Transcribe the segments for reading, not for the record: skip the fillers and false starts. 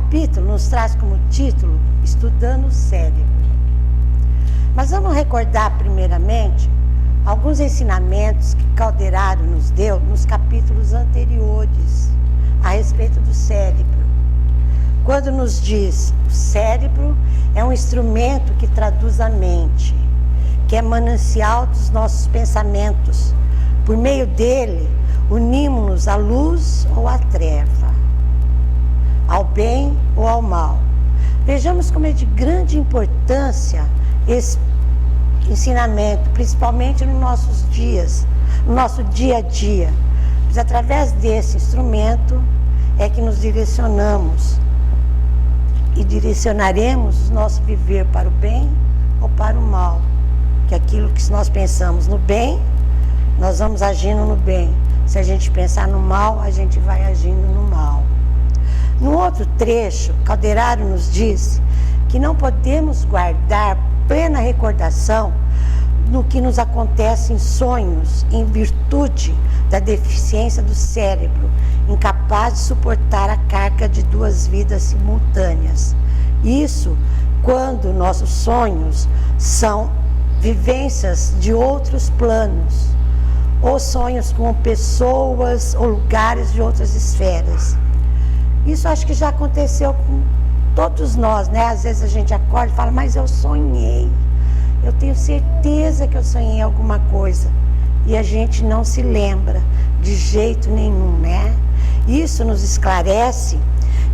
capítulo nos traz como título Estudando o Cérebro. Mas vamos recordar primeiramente alguns ensinamentos que Calderaro nos deu nos capítulos anteriores a respeito do cérebro. Quando nos diz o cérebro é um instrumento que traduz a mente, que é manancial dos nossos pensamentos. Por meio dele, unimos-nos à luz ou à treva, ao bem ou ao mal. Vejamos como é de grande importância esse ensinamento, principalmente nos nossos dias, no nosso dia a dia. Pois através desse instrumento é que nos direcionamos e direcionaremos o nosso viver para o bem ou para o mal. Que aquilo que nós pensamos no bem, nós vamos agindo no bem. Se a gente pensar no mal, a gente vai agindo no mal. No outro trecho, Calderaro nos diz que não podemos guardar plena recordação no que nos acontece em sonhos, em virtude da deficiência do cérebro, incapaz de suportar a carga de duas vidas simultâneas. Isso quando nossos sonhos são vivências de outros planos, ou sonhos com pessoas ou lugares de outras esferas. Isso acho que já aconteceu com todos nós, né? Às vezes a gente acorda e fala, mas eu sonhei, eu tenho certeza que eu sonhei alguma coisa, e a gente não se lembra de jeito nenhum, né? Isso nos esclarece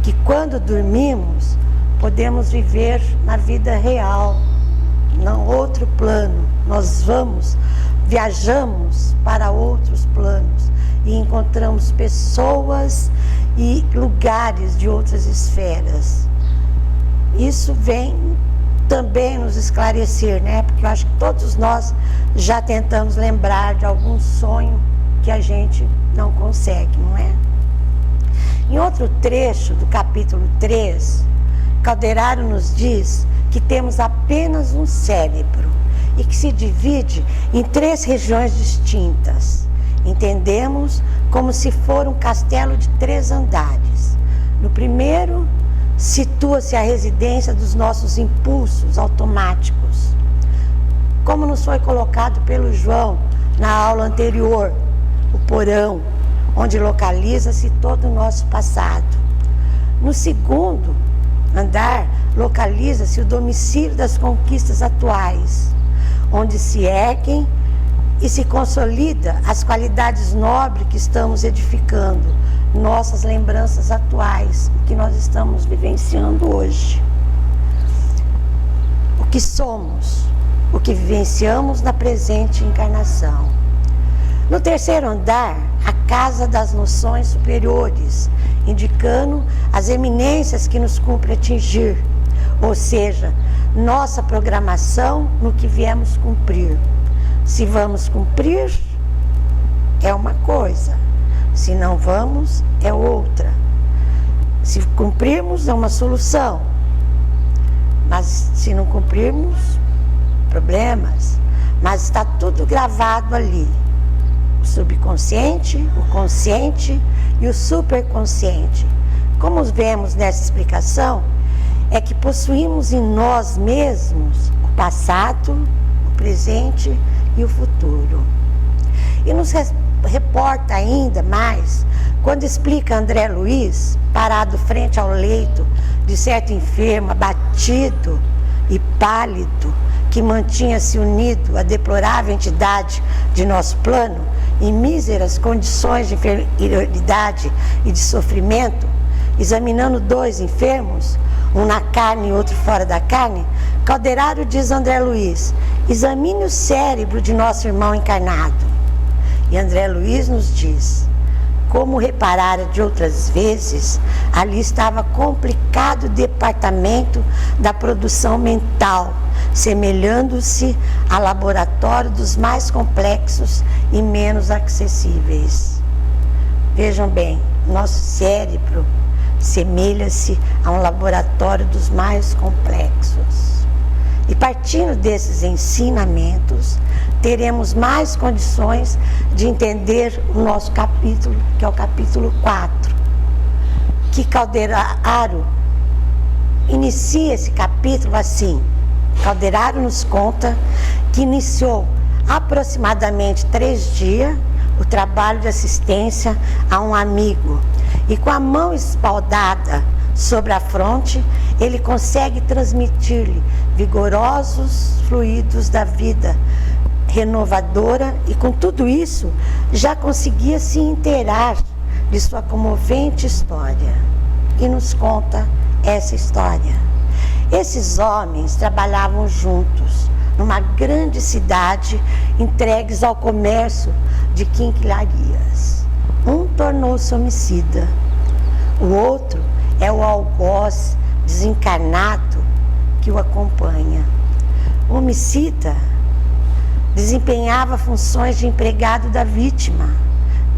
que quando dormimos, podemos viver na vida real, não outro plano. Nós viajamos para outros planos e encontramos pessoas e lugares de outras esferas. Isso vem também nos esclarecer, né? Porque eu acho que todos nós já tentamos lembrar de algum sonho que a gente não consegue, não é? Em outro trecho do capítulo 3, Calderaro nos diz que temos apenas um cérebro e que se divide em 3 regiões distintas. Entendemos como se for um castelo de 3 andares. No primeiro, situa-se a residência dos nossos impulsos automáticos, como nos foi colocado pelo João na aula anterior, o porão, onde localiza-se todo o nosso passado. No segundo andar, localiza-se o domicílio das conquistas atuais, onde se erguem e se consolida as qualidades nobres que estamos edificando, nossas lembranças atuais, o que nós estamos vivenciando hoje. O que somos, o que vivenciamos na presente encarnação. No terceiro andar, a casa das noções superiores, indicando as eminências que nos cumpre atingir, ou seja, nossa programação no que viemos cumprir. Se vamos cumprir, é uma coisa. Se não vamos, é outra. Se cumprirmos, é uma solução. Mas se não cumprirmos, problemas. Mas está tudo gravado ali. O subconsciente, o consciente e o superconsciente. Como vemos nessa explicação, é que possuímos em nós mesmos o passado, o presente e o futuro. E nos reporta ainda mais quando explica André Luiz, parado frente ao leito de certo enfermo, abatido e pálido, que mantinha-se unido à deplorável entidade de nosso plano, em míseras condições de inferioridade e de sofrimento, examinando 2 enfermos, um na carne e outro fora da carne, Calderaro diz a André Luiz, examine o cérebro de nosso irmão encarnado. E André Luiz nos diz, como reparara de outras vezes, ali estava complicado o departamento da produção mental, semelhando-se a laboratório dos mais complexos e menos acessíveis. Vejam bem, nosso cérebro semelha-se a um laboratório dos mais complexos. E partindo desses ensinamentos, teremos mais condições de entender o nosso capítulo, que é o capítulo 4, que Calderaro inicia esse capítulo assim. Calderaro nos conta que iniciou aproximadamente 3 dias o trabalho de assistência a um amigo e com a mão espaldada sobre a fronte, ele consegue transmitir-lhe vigorosos fluidos da vida renovadora e com tudo isso já conseguia se inteirar de sua comovente história. E nos conta essa história. Esses homens trabalhavam juntos numa grande cidade, entregues ao comércio de quinquilharias. Um tornou-se homicida, o outro é o algoz desencarnado que o acompanha. O homicida desempenhava funções de empregado da vítima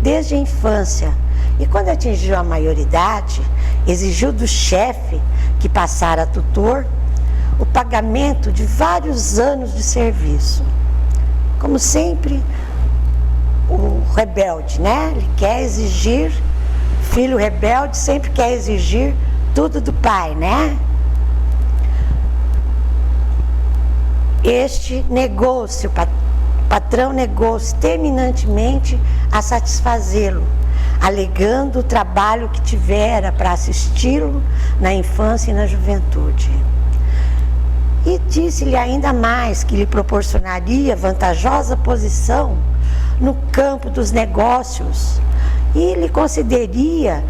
desde a infância e, quando atingiu a maioridade, exigiu do chefe, que passara a tutor, o pagamento de vários anos de serviço. Como sempre, o rebelde, né? Ele quer exigir, filho rebelde sempre quer exigir tudo do pai, né? Este negou-se, o patrão negou-se terminantemente a satisfazê-lo, alegando o trabalho que tivera para assisti-lo na infância e na juventude. E disse-lhe ainda mais que lhe proporcionaria vantajosa posição no campo dos negócios e lhe concederia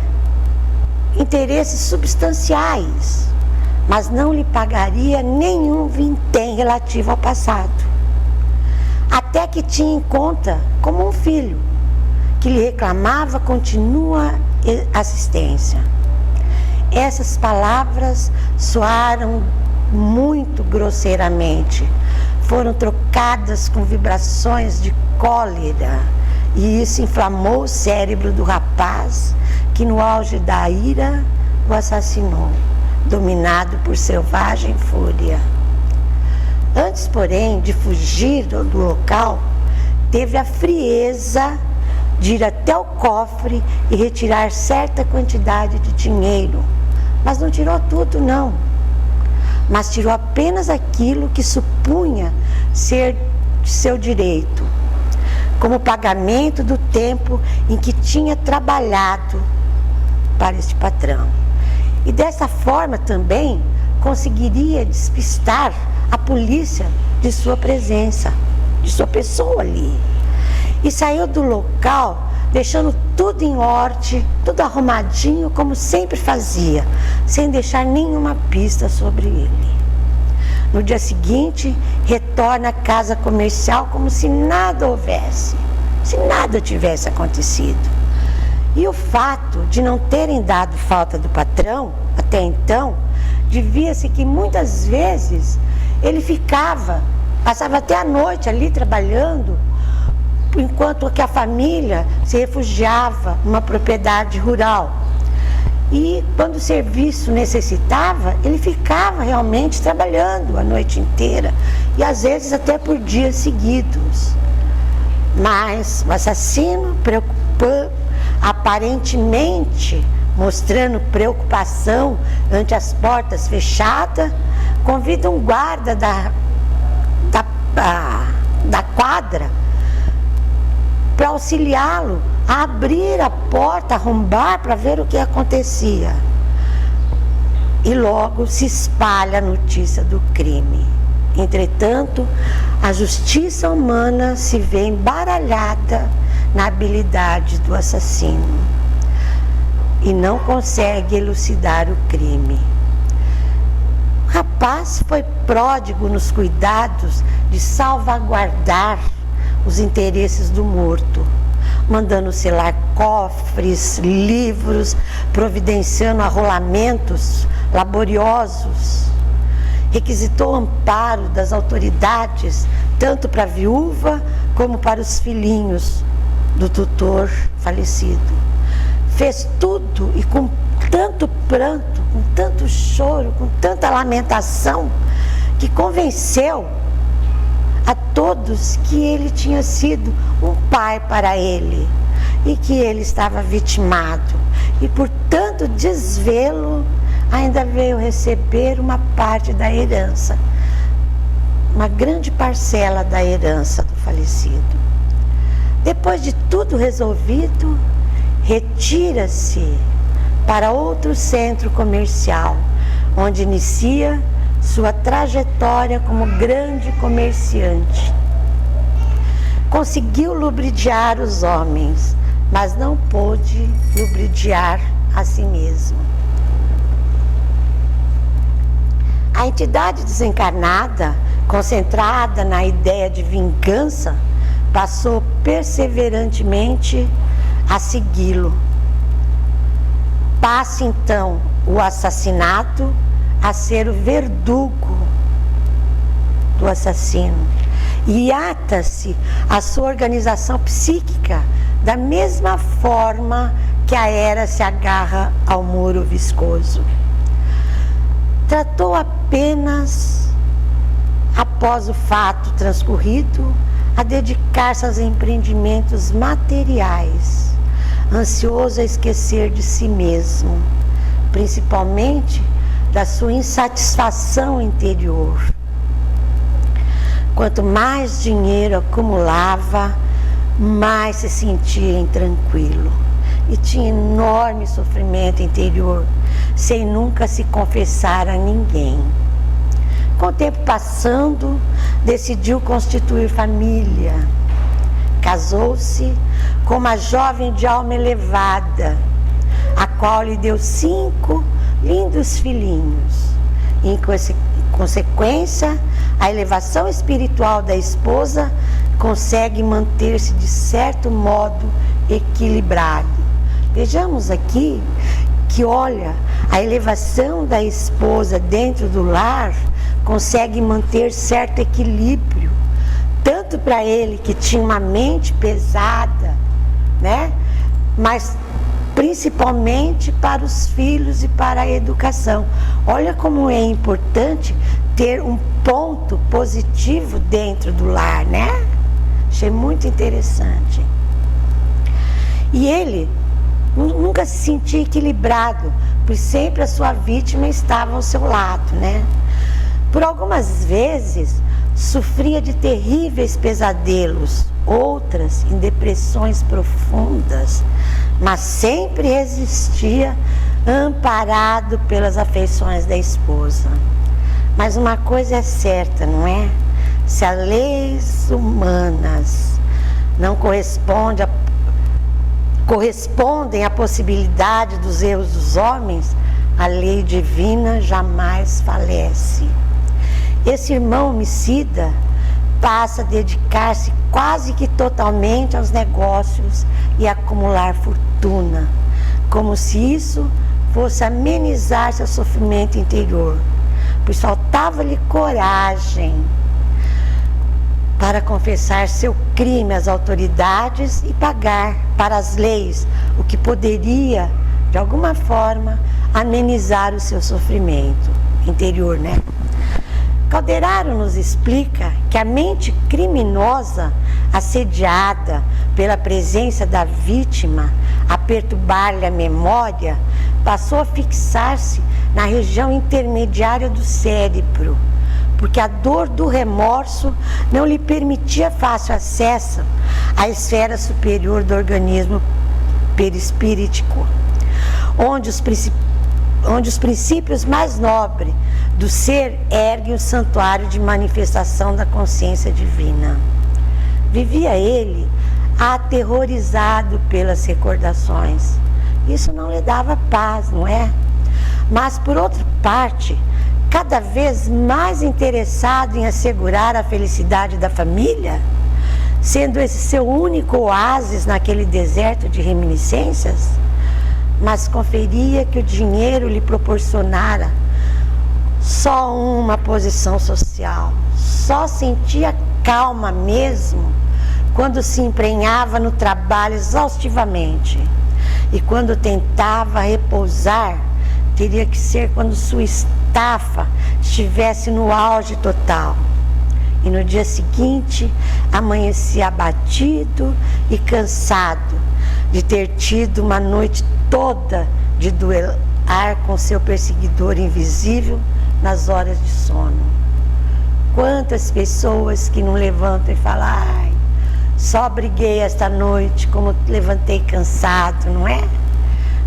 interesses substanciais, mas não lhe pagaria nenhum vintém relativo ao passado. Até que tinha em conta como um filho, que lhe reclamava contínua assistência. Essas palavras soaram muito grosseiramente, foram trocadas com vibrações de cólera, e isso inflamou o cérebro do rapaz, que no auge da ira o assassinou, dominado por selvagem fúria. Antes, porém, de fugir do local, teve a frieza de ir até o cofre e retirar certa quantidade de dinheiro. Mas não tirou tudo, não. Mas tirou apenas aquilo que supunha ser de seu direito, como pagamento do tempo em que tinha trabalhado para este patrão. E dessa forma também conseguiria despistar a polícia de sua presença, de sua pessoa ali. E saiu do local deixando tudo em ordem, tudo arrumadinho como sempre fazia, sem deixar nenhuma pista sobre ele. No dia seguinte, retorna à casa comercial como se nada houvesse, se nada tivesse acontecido. E o fato de não terem dado falta do patrão, até então, devia-se que muitas vezes ele passava até a noite ali trabalhando, enquanto que a família se refugiava numa propriedade rural. E quando o serviço necessitava, ele ficava realmente trabalhando a noite inteira e às vezes até por dias seguidos. Mas o assassino, aparentemente mostrando preocupação ante as portas fechadas, convida um guarda da quadra para auxiliá-lo a abrir a porta, arrombar para ver o que acontecia. E logo se espalha a notícia do crime. Entretanto, a justiça humana se vê embaralhada na habilidade do assassino e não consegue elucidar o crime. O rapaz foi pródigo nos cuidados de salvaguardar os interesses do morto, mandando selar cofres, livros, providenciando arrolamentos laboriosos. Requisitou amparo das autoridades, tanto para a viúva como para os filhinhos do tutor falecido. Fez tudo e com tanto pranto, com tanto choro, com tanta lamentação, que convenceu a todos que ele tinha sido um pai para ele e que ele estava vitimado. E por tanto desvelo, ainda veio receber uma parte da herança, uma grande parcela da herança do falecido. Depois de tudo resolvido, retira-se para outro centro comercial, onde inicia sua trajetória como grande comerciante. Conseguiu lubridiar os homens, mas não pôde lubridiar a si mesmo. A entidade desencarnada, concentrada na ideia de vingança, passou perseverantemente a segui-lo. Passa então o assassinato a ser o verdugo do assassino. E ata-se a sua organização psíquica da mesma forma que a era se agarra ao muro viscoso. Tratou apenas, após o fato transcorrido, a dedicar-se aos empreendimentos materiais, ansioso a esquecer de si mesmo, principalmente da sua insatisfação interior. Quanto mais dinheiro acumulava, mais se sentia intranquilo e tinha enorme sofrimento interior, sem nunca se confessar a ninguém. Com o tempo passando, decidiu constituir família. Casou-se com uma jovem de alma elevada, a qual lhe deu 5 lindos filhinhos. Em consequência, a elevação espiritual da esposa consegue manter-se de certo modo equilibrado. Vejamos aqui que, olha, a elevação da esposa dentro do lar consegue manter certo equilíbrio, tanto para ele que tinha uma mente pesada, né? Mas principalmente para os filhos e para a educação. Olha como é importante ter um ponto positivo dentro do lar, né? Achei muito interessante. E ele nunca se sentia equilibrado, pois sempre a sua vítima estava ao seu lado, né? Por algumas vezes sofria de terríveis pesadelos, outras em depressões profundas, mas sempre existia amparado pelas afeições da esposa. Mas uma coisa é certa, não é? Se as leis humanas não correspondem à possibilidade dos erros dos homens, a lei divina jamais falece. Esse irmão homicida passa a dedicar-se quase que totalmente aos negócios e acumular fortuna, como se isso fosse amenizar seu sofrimento interior, pois faltava-lhe coragem para confessar seu crime às autoridades e pagar para as leis o que poderia, de alguma forma, amenizar o seu sofrimento interior, né? Calderaro nos explica que a mente criminosa, assediada pela presença da vítima, a perturbar-lhe a memória, passou a fixar-se na região intermediária do cérebro, porque a dor do remorso não lhe permitia fácil acesso à esfera superior do organismo perispíritico, onde os princípios mais nobres do ser erguem o santuário de manifestação da consciência divina. Vivia ele aterrorizado pelas recordações. Isso não lhe dava paz, não é? Mas, por outra parte, cada vez mais interessado em assegurar a felicidade da família, sendo esse seu único oásis naquele deserto de reminiscências, mas conferia que o dinheiro lhe proporcionara só uma posição social. Só sentia calma mesmo quando se emprenhava no trabalho exaustivamente. E quando tentava repousar, teria que ser quando sua estafa estivesse no auge total. E no dia seguinte, amanhecia abatido e cansado de ter tido uma noite toda de com seu perseguidor invisível nas horas de sono. Quantas pessoas que não levantam e falam: ai, só briguei esta noite, como levantei cansado, não é?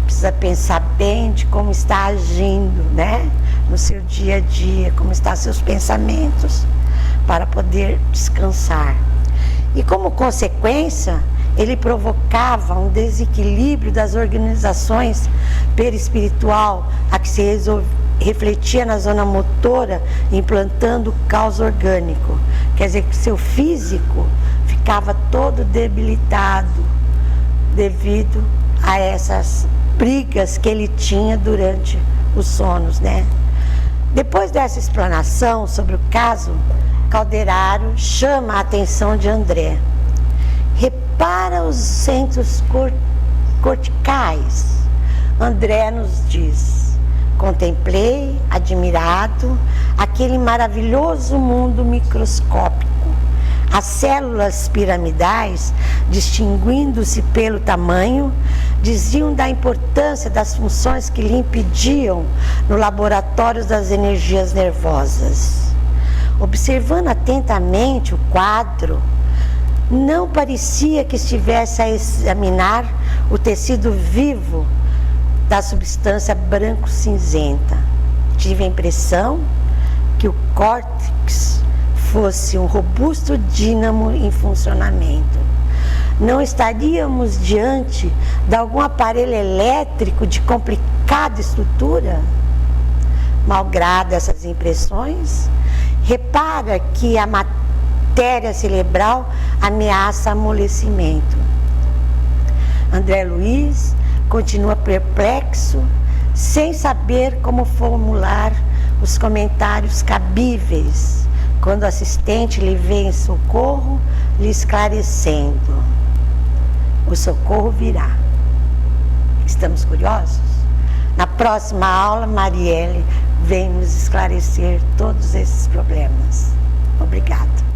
Precisa pensar bem de como está agindo, né? No seu dia a dia, como estão seus pensamentos, para poder descansar. E como consequência, ele provocava um desequilíbrio das organizações perispiritual, a que se refletia na zona motora, implantando o caos orgânico. Quer dizer que seu físico ficava todo debilitado devido a essas brigas que ele tinha durante os sonos, né? Depois dessa explanação sobre o caso, Calderaro chama a atenção de André. Repara os centros corticais. André nos diz: contemplei, admirado, aquele maravilhoso mundo microscópico. As células piramidais, distinguindo-se pelo tamanho, diziam da importância das funções que lhe impediam no laboratório das energias nervosas. Observando atentamente o quadro, não parecia que estivesse a examinar o tecido vivo da substância branco-cinzenta. Tive a impressão que o córtex fosse um robusto dínamo em funcionamento. Não estaríamos diante de algum aparelho elétrico de complicada estrutura? Malgrado essas impressões, repara que a matéria cerebral ameaça amolecimento. André Luiz continua perplexo, sem saber como formular os comentários cabíveis, quando o assistente lhe vem em socorro, lhe esclarecendo: o socorro virá. Estamos curiosos? Na próxima aula, Marielle vem nos esclarecer todos esses problemas. Obrigada.